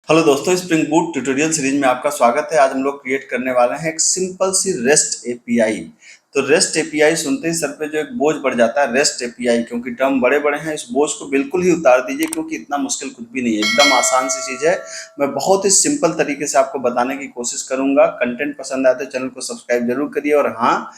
Hello दोस्तों, spring boot tutorial series में आपका स्वागत है। आज हम लोग क्रिएट करने वाले हैं एक सिंपल सी रेस्ट एपीआई। तो रेस्ट एपीआई सुनते ही सर पे जो एक बोझ बढ़ जाता है, रेस्ट एपीआई, क्योंकि टर्म बड़े बड़े हैं। इस बोझ को बिल्कुल ही उतार दीजिए, क्योंकि इतना मुश्किल कुछ भी नहीं है, एकदम आसान सी चीज़ है। मैं बहुत ही सिंपल तरीके से आपको बताने की कोशिश करूंगा। कंटेंट पसंद आए तो चैनल को सब्सक्राइब जरूर करिए, और हाँ,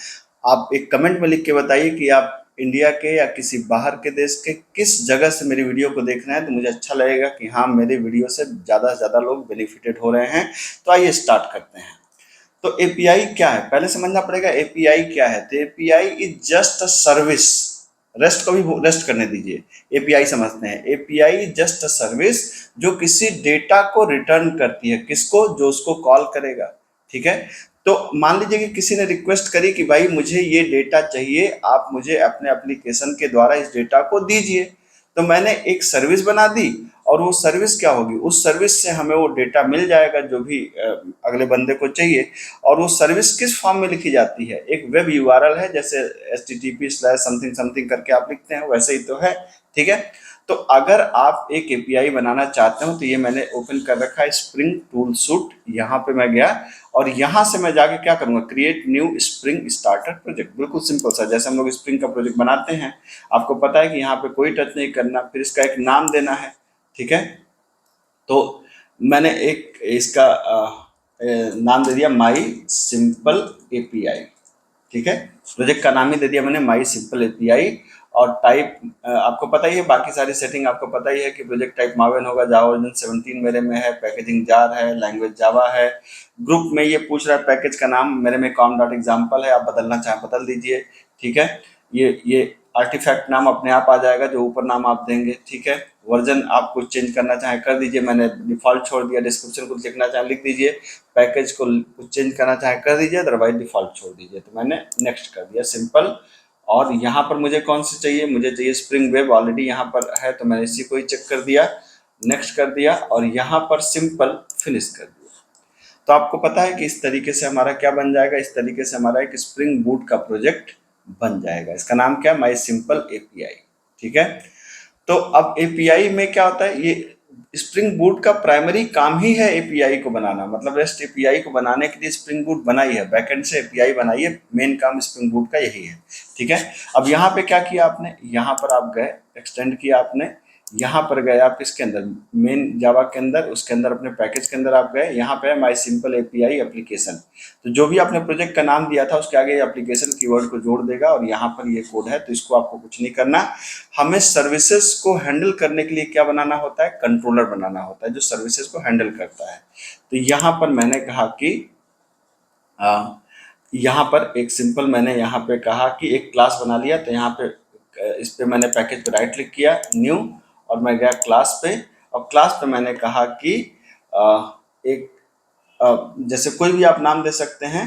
आप एक कमेंट में लिख के बताइए कि आप इंडिया के या किसी बाहर के देश के किस जगह से मेरी वीडियो को देख रहे हैं। तो मुझे अच्छा लगेगा कि हाँ, मेरे वीडियो से ज़्यादा लोग बेनिफिटेड हो रहे हैं। तो आइए स्टार्ट करते हैं। तो एपीआई क्या है, पहले समझना पड़ेगा एपीआई क्या है। तो API is just a service. Rest को भी रेस्ट करने दीजिए, एपीआई समझते हैं। एपीआई जस्ट अ सर्विस जो किसी डेटा को रिटर्न करती है। किसको? जो उसको कॉल करेगा। ठीक है। तो मान लीजिए कि किसी ने रिक्वेस्ट करी कि भाई मुझे ये डेटा चाहिए, आप मुझे अपने एप्लीकेशन के द्वारा इस डेटा को दीजिए। तो मैंने एक सर्विस बना दी, और वो सर्विस क्या होगी, उस सर्विस से हमें वो डेटा मिल जाएगा जो भी अगले बंदे को चाहिए। और वो सर्विस किस फॉर्म में लिखी जाती है? एक वेब यूआरएल है, जैसे http/समथिंग समथिंग करके आप लिखते हैं, वैसे ही तो है। ठीक है। तो अगर आप एक एपीआई बनाना चाहते हो, तो ये मैंने ओपन कर रखा है स्प्रिंग टूल सूट। यहाँ पे मैं गया, और यहाँ से मैं जाके क्या करूँगा, create new spring starter project. बिल्कुल सिंपल सा, जैसे हम लोग स्प्रिंग का प्रोजेक्ट बनाते हैं। आपको पता है कि यहाँ पे कोई टच नहीं करना, फिर इसका एक नाम देना है। ठीक है। तो मैंने एक इसका नाम दे दिया माई सिंपल एपीआई। ठीक है। प्रोजेक्ट का नाम ही दे दिया मैंने माई सिंपल एपीआई। और टाइप आपको पता ही है, बाकी सारी सेटिंग आपको पता ही है कि प्रोजेक्ट टाइप मावेन होगा, जावा वर्जन 17 मेरे में है, पैकेजिंग जार है, लैंग्वेज जावा है। ग्रुप में ये पूछ रहा है पैकेज का नाम, मेरे में कॉम डॉट एग्जाम्पल है, आप बदलना चाहें बदल दीजिए। ठीक है। ये आर्टिफैक्ट नाम अपने आप आ जाएगा, जो ऊपर नाम आप देंगे। ठीक है। वर्जन आप कुछ चेंज करना चाहें कर दीजिए, मैंने डिफॉल्ट छोड़ दिया। डिस्क्रिप्शन कुछ लिखना चाहें लिख दीजिए। पैकेज को कुछ चेंज करना चाहें कर दीजिए, अदरवाइज डिफॉल्ट छोड़ दीजिए। तो मैंने नेक्स्ट कर दिया, सिंपल। और यहाँ पर मुझे कौन सी चाहिए, मुझे चाहिए स्प्रिंग वेब, ऑलरेडी यहाँ पर है तो मैंने इसी को ही चेक कर दिया, नेक्स्ट कर दिया, और यहाँ पर सिंपल फिनिश कर दिया। तो आपको पता है कि इस तरीके से हमारा क्या बन जाएगा, इस तरीके से हमारा एक स्प्रिंग बूट का प्रोजेक्ट बन जाएगा। इसका नाम क्या है, माई सिंपल एपीआई। ठीक है। तो अब एपीआई में क्या होता है, ये स्प्रिंग बूट का प्राइमरी काम ही है एपीआई को बनाना। मतलब रेस्ट एपीआई को बनाने के लिए स्प्रिंग बूट बनाई है, बैकएंड से एपीआई बनाई है, मेन काम स्प्रिंग बूट का यही है। ठीक है। अब यहाँ पे क्या किया आपने, यहाँ पर आप गए, एक्सटेंड किया आपने, यहाँ पर गए आप किसके अंदर, मेन जावा के अंदर, उसके अंदर अपने पैकेज के अंदर आप गए, यहाँ पे है माई सिंपल एपीआई एप्लीकेशन। तो जो भी आपने प्रोजेक्ट का नाम दिया था उसके आगे एप्लीकेशन कीवर्ड को जोड़ देगा, और यहाँ पर ये कोड है। तो इसको आपको कुछ नहीं करना। हमें सर्विसेज को हैंडल करने के लिए क्या बनाना होता है, कंट्रोलर बनाना होता है जो सर्विसेज को हैंडल करता है। तो यहाँ पर मैंने कहा कि यहाँ पर एक सिंपल, मैंने यहाँ पे कहा कि एक क्लास बना लिया। तो यहाँ पे इस पे मैंने पैकेज पे राइट क्लिक किया, न्यू, और मैं गया क्लास पे। और क्लास पे मैंने कहा कि एक जैसे कोई भी आप नाम दे सकते हैं।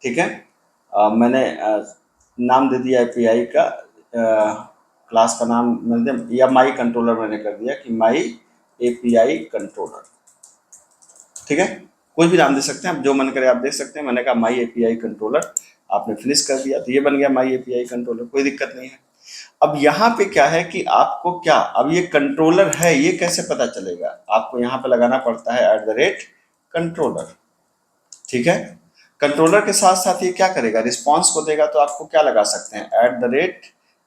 ठीक है। मैंने नाम दे दिया एपीआई का, क्लास का नाम मैंने या माई कंट्रोलर मैंने कर दिया कि माई एपीआई कंट्रोलर। ठीक है। कोई भी नाम दे सकते हैं, आप जो मन करे आप दे सकते हैं। मैंने कहा माई एपीआई कंट्रोलर, आपने फिनिश कर दिया, तो ये बन गया माई एपीआई कंट्रोलर, कोई दिक्कत नहीं है। अब यहाँ पे क्या है कि आपको क्या, अब ये कंट्रोलर है, ये कैसे पता चलेगा, आपको यहाँ पे लगाना पड़ता है @कंट्रोलर। ठीक है। कंट्रोलर के साथ साथ ये क्या करेगा, रिस्पॉन्स को देगा। तो आपको क्या लगा सकते हैं,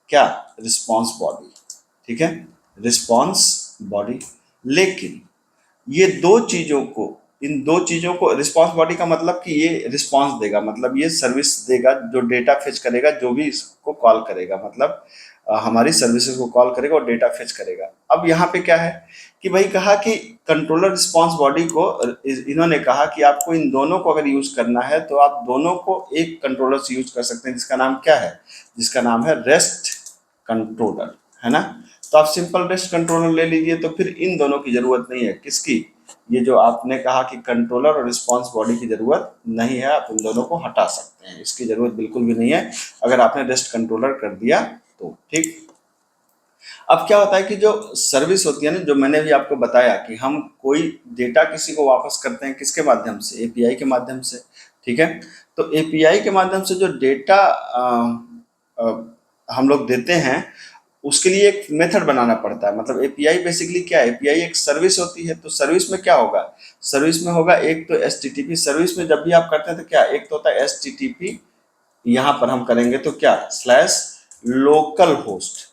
क्या, रिस्पॉन्स बॉडी। ठीक है। Response body. लेकिन ये दो चीजों को, इन दो चीजों को, रिस्पांस बॉडी का मतलब कि ये रिस्पांस देगा, मतलब ये सर्विस देगा, जो डेटा फेच करेगा, जो भी इसको कॉल करेगा, मतलब हमारी सर्विसेज को कॉल करेगा और डेटा फेच करेगा। अब यहाँ पे क्या है कि भाई कहा कि कंट्रोलर रिस्पांस बॉडी को, इन्होंने कहा कि आपको इन दोनों को अगर यूज करना है तो आप दोनों को एक कंट्रोलर से यूज कर सकते हैं, जिसका नाम क्या है, जिसका नाम है रेस्ट कंट्रोलर, है ना। तो आप सिंपल रेस्ट कंट्रोलर ले लीजिए, तो फिर इन दोनों की जरूरत नहीं है। किसकी? ये जो आपने कहा कि कंट्रोलर और रिस्पांस बॉडी की जरूरत नहीं है, आप इन दोनों को हटा सकते हैं, इसकी जरूरत बिल्कुल भी नहीं है अगर आपने रेस्ट कंट्रोलर कर दिया तो। ठीक। अब क्या होता है कि जो सर्विस होती है ना, जो मैंने भी आपको बताया कि हम कोई डेटा किसी को वापस करते हैं किसके माध्यम से, एपीआई के माध्यम से। ठीक है। तो एपीआई के माध्यम से जो डेटा हम लोग देते हैं, उसके लिए एक मेथड बनाना पड़ता है। मतलब एपीआई बेसिकली क्या है, एपीआई एक सर्विस होती है। तो सर्विस में क्या होगा, सर्विस में होगा एक तो एचटीटीपी। सर्विस में जब भी आप करते हैं तो क्या, एक तो होता है एचटीटीपी, यहाँ पर हम करेंगे तो क्या, स्लैश लोकल होस्ट।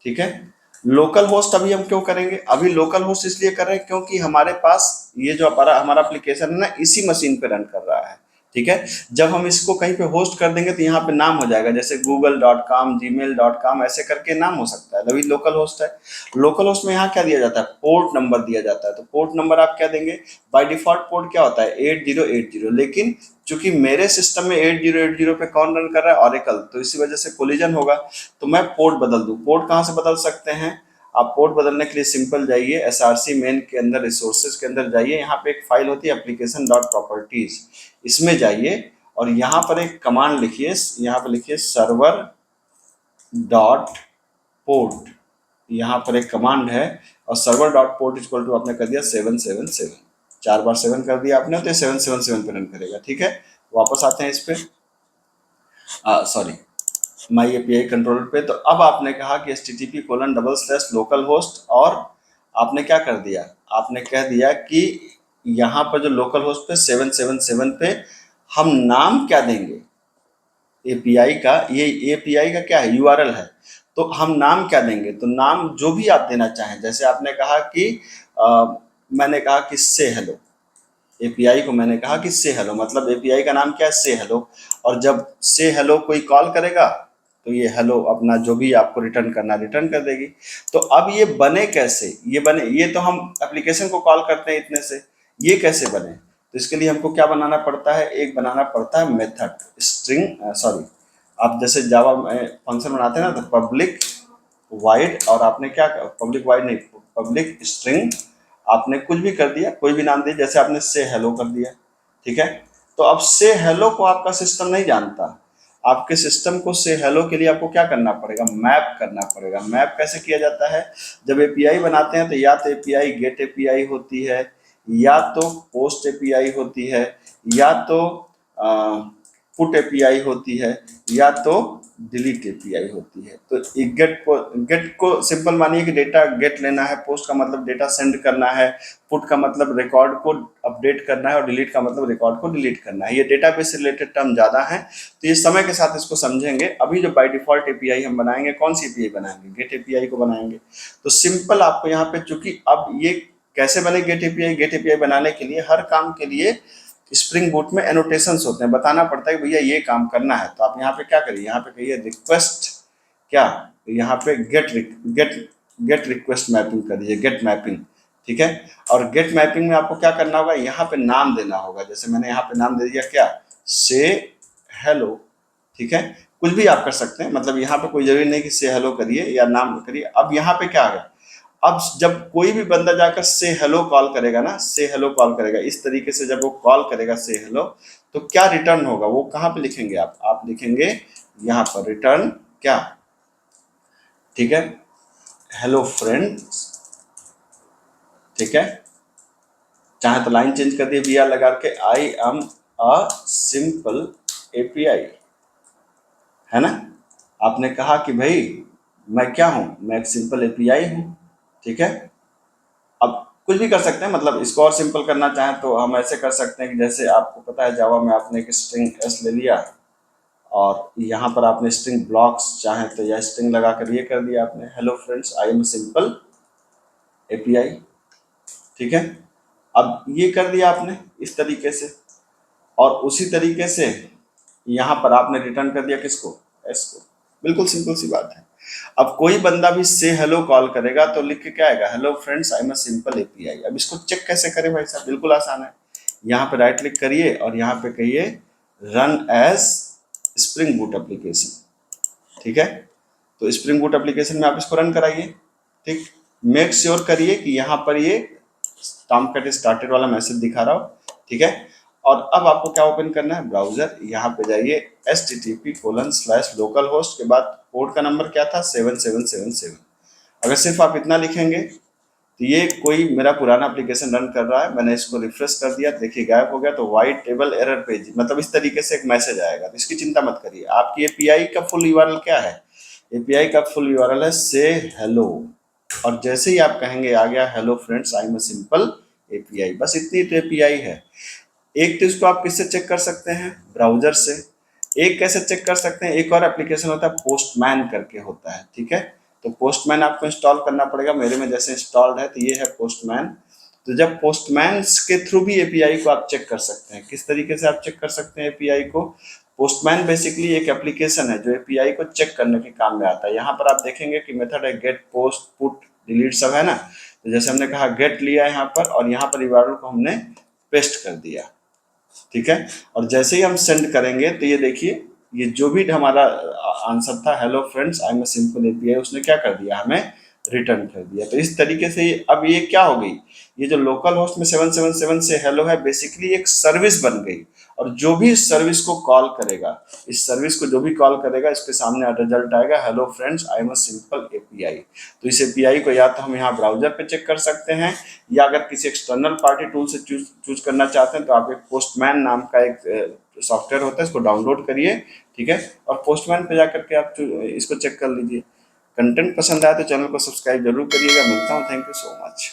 ठीक है, लोकल होस्ट अभी हम क्यों करेंगे, अभी लोकल होस्ट इसलिए कर रहे हैं क्योंकि हमारे पास ये जो हमारा हमारा एप्लीकेशन है ना, इसी मशीन पे रन कर रहा है। ठीक है, जब हम इसको कहीं पे होस्ट कर देंगे तो यहाँ पे नाम हो जाएगा, जैसे google.com, gmail.com, ऐसे करके नाम हो सकता है, तभी लोकल होस्ट है। लोकल होस्ट में यहाँ क्या दिया जाता है, पोर्ट नंबर दिया जाता है। तो पोर्ट नंबर आप क्या देंगे, बाय डिफॉल्ट पोर्ट क्या होता है 8080, लेकिन चूंकि मेरे सिस्टम में 8080 पे कौन रन कर रहा है, ऑरेकल, तो इसी वजह से कोलिजन होगा। तो मैं पोर्ट बदल दूं। पोर्ट कहाँ से बदल सकते हैं आप, पोर्ट बदलने के लिए सिंपल जाइए एसआरसी मेन के अंदर, रिसोर्सेज के अंदर जाइए, यहाँ पे एक फाइल होती है एप्लीकेशन डॉट प्रॉपर्टीज, इसमें जाइए और यहाँ पर एक कमांड लिखिए, यहाँ पर लिखिए सर्वर डॉट पोर्ट, यहाँ पर एक कमांड है और server dot port equal to आपने कर दिया 777, 4 बार 7 कर दिया आपने तो 777 पे रन करेगा। ठीक है, वापस आते हैं इस पे, सॉरी माई एपीआई कंट्रोलर पे। तो अब आपने कहा कि http://लोकल होस्ट, और आपने क्या कर दिया, आपने कह दिया कि यहाँ पर जो लोकल होस्ट पे 777 पे हम नाम क्या देंगे एपीआई का, ये एपीआई का क्या है, यूआरएल है, तो हम नाम क्या देंगे, तो नाम जो भी आप देना चाहें। जैसे आपने कहा कि मैंने कहा कि से हेलो, एपीआई को मैंने कहा कि से हेलो, मतलब एपीआई का नाम क्या है, से हेलो। और जब से हेलो कोई कॉल करेगा तो ये हेलो अपना जो भी आपको रिटर्न करना रिटर्न कर देगी। तो अब ये बने कैसे, ये बने, ये तो हम एप्लीकेशन को कॉल करते हैं इतने से, ये कैसे बने, तो इसके लिए हमको क्या बनाना पड़ता है, एक बनाना पड़ता है मेथड स्ट्रिंग, सॉरी आप जैसे जावा में फंक्शन बनाते हैं ना, तो पब्लिक वाइड, और आपने क्या, पब्लिक वाइड नहीं, पब्लिक स्ट्रिंग, आपने कुछ भी कर दिया, कोई भी नाम दिया, जैसे आपने से हेलो कर दिया। ठीक है, तो अब से हेलो को आपका सिस्टम नहीं जानता, आपके सिस्टम को से हेलो के लिए आपको क्या करना पड़ेगा, मैप करना पड़ेगा। मैप कैसे किया जाता है, जब एपीआई बनाते हैं तो या तो एपीआई गेट एपीआई होती है, या तो पोस्ट एपीआई होती है, या तो पुट एपीआई होती है, या तो डिलीट एपीआई होती है। तो गेट को सिंपल मानिए कि डेटा गेट लेना है, पोस्ट का मतलब डेटा सेंड करना है, पुट का मतलब रिकॉर्ड को अपडेट करना है, और डिलीट का मतलब रिकॉर्ड को डिलीट करना है। ये डेटाबेस से रिलेटेड टर्म ज़्यादा है, तो ये समय के साथ इसको समझेंगे। अभी जो बाय डिफॉल्ट एपीआई हम बनाएंगे, कौन सी एपीआई बनाएंगे, गेट एपीआई को बनाएंगे। तो सिंपल आपको यहाँ पे, चूंकि अब ये कैसे बने गेट एपीआई, गेट एपीआई बनाने के लिए हर काम के लिए स्प्रिंग बूट में एनोटेशंस होते हैं, बताना पड़ता है कि भैया ये काम करना है। तो आप यहाँ पे क्या करिए, यहाँ पे कहिए रिक्वेस्ट क्या, यहाँ पे गेट रिक्वेस्ट मैपिंग कर दीजिए, गेट मैपिंग। ठीक है, और गेट मैपिंग में आपको क्या करना होगा, यहाँ पे नाम देना होगा। जैसे मैंने यहाँ पे नाम दे दिया क्या, से हेलो। ठीक है, कुछ भी आप कर सकते हैं, मतलब यहाँ पे कोई जरूरी नहीं कि से हेलो करिए या नाम करिए। अब यहाँ पे क्या आ गया, अब जब कोई भी बंदा जाकर से हेलो कॉल करेगा ना, से हेलो कॉल करेगा, इस तरीके से जब वो कॉल करेगा से हेलो, तो क्या रिटर्न होगा, वो कहाँ पे लिखेंगे आप लिखेंगे यहाँ पर रिटर्न क्या, ठीक है, हेलो फ्रेंड्स। ठीक है, चाहे तो लाइन चेंज कर दिए वी आर लगा के, I am a simple API, है ना। आपने कहा कि भाई मैं क्या हूं, मैं एक सिंपल एपीआई हूं। ठीक है, अब कुछ भी कर सकते हैं, मतलब इसको और सिंपल करना चाहें तो हम ऐसे कर सकते हैं कि जैसे आपको पता है जावा में आपने एक स्ट्रिंग एस ले लिया, और यहाँ पर आपने स्ट्रिंग ब्लॉक्स चाहें तो यह स्ट्रिंग लगाकर ये कर दिया आपने, hello friends I am simple API. ठीक है, अब ये कर दिया आपने इस तरीके से, और उसी तरीके से यहाँ पर आपने रिटर्न कर दिया किसको, एस को। बिल्कुल सिंपल सी बात है। अब कोई बंदा भी से हेलो कॉल करेगा तो लिख के क्या आएगा, hello friends I am a simple API. अब इसको चेक कैसे करें भाई साहब, बिल्कुल आसान है। यहाँ पे राइट क्लिक करिए और यहाँ पे कहिए run as spring boot application. ठीक है, तो स्प्रिंग बूट एप्लीकेशन में आप इसको रन कराइए। ठीक, मेक श्योर करिए कि यहाँ पर ये टॉम कट स्टार्टेड वाला मैसेज दिखा रहा हो। ठीक है, और अब आपको क्या ओपन करना है, ब्राउजर, यहाँ पे जाइए http://localhost के बाद पोर्ट का नंबर क्या था 7777। अगर सिर्फ आप इतना लिखेंगे तो ये कोई मेरा पुराना एप्लीकेशन रन कर रहा है, मैंने इसको रिफ्रेश कर दिया, देखिए गायब हो गया। तो वाइट टेबल एरर पेज, मतलब इस तरीके से एक मैसेज आएगा। तो इसकी चिंता मत करिए, आपकी एपीआई का फुल यूआरएल क्या है, एपीआई का फुल यूआरएल है से हेलो, और जैसे ही आप कहेंगे आ गया hello friends I am a simple API. बस इतनी तो एपीआई है। एक तो इसको आप किससे चेक कर सकते हैं, ब्राउजर से। एक कैसे चेक कर सकते हैं, एक और एप्लीकेशन होता है पोस्टमैन करके होता है, ठीक है। तो पोस्टमैन आपको इंस्टॉल करना पड़ेगा, मेरे में जैसे इंस्टॉल्ड है तो ये है पोस्टमैन। तो जब पोस्टमैन के थ्रू भी एपीआई को आप चेक कर सकते हैं। किस तरीके से आप चेक कर सकते हैं एपीआई को, पोस्टमैन बेसिकली एक एप्लीकेशन है जो एपीआई को चेक करने के काम में आता है। यहाँ पर आप देखेंगे कि मेथड है गेट, पोस्ट, पुट, डिलीट सब है ना। तो जैसे हमने कहा गेट लिया यहाँ पर, और यहाँ पर यूआरएल को हमने पेस्ट कर दिया, ठीक है। और जैसे ही हम सेंड करेंगे तो ये देखिए, ये जो भी हमारा आंसर था hello friends I am a simple API, उसने क्या कर दिया, हमें रिटर्न कर दिया। तो इस तरीके से अब ये क्या हो गई, ये जो लोकल होस्ट में 777 से हेलो है बेसिकली एक सर्विस बन गई। और जो भी इस सर्विस को कॉल करेगा, इस सर्विस को जो भी कॉल करेगा, इसके सामने रिजल्ट आएगा hello friends I am a simple API. तो इस एपीआई को या तो हम यहाँ ब्राउजर पे चेक कर सकते हैं, या अगर किसी एक्सटर्नल पार्टी टूल से चूज करना चाहते हैं तो आप एक पोस्टमैन नाम का एक सॉफ्टवेयर होता है, इसको डाउनलोड करिए, ठीक है। और पोस्टमैन पे जाकर के आप इसको चेक कर लीजिए। कंटेंट पसंद आया तो चैनल को सब्सक्राइब जरूर करिएगा। मिलता हूँ, थैंक यू सो मच।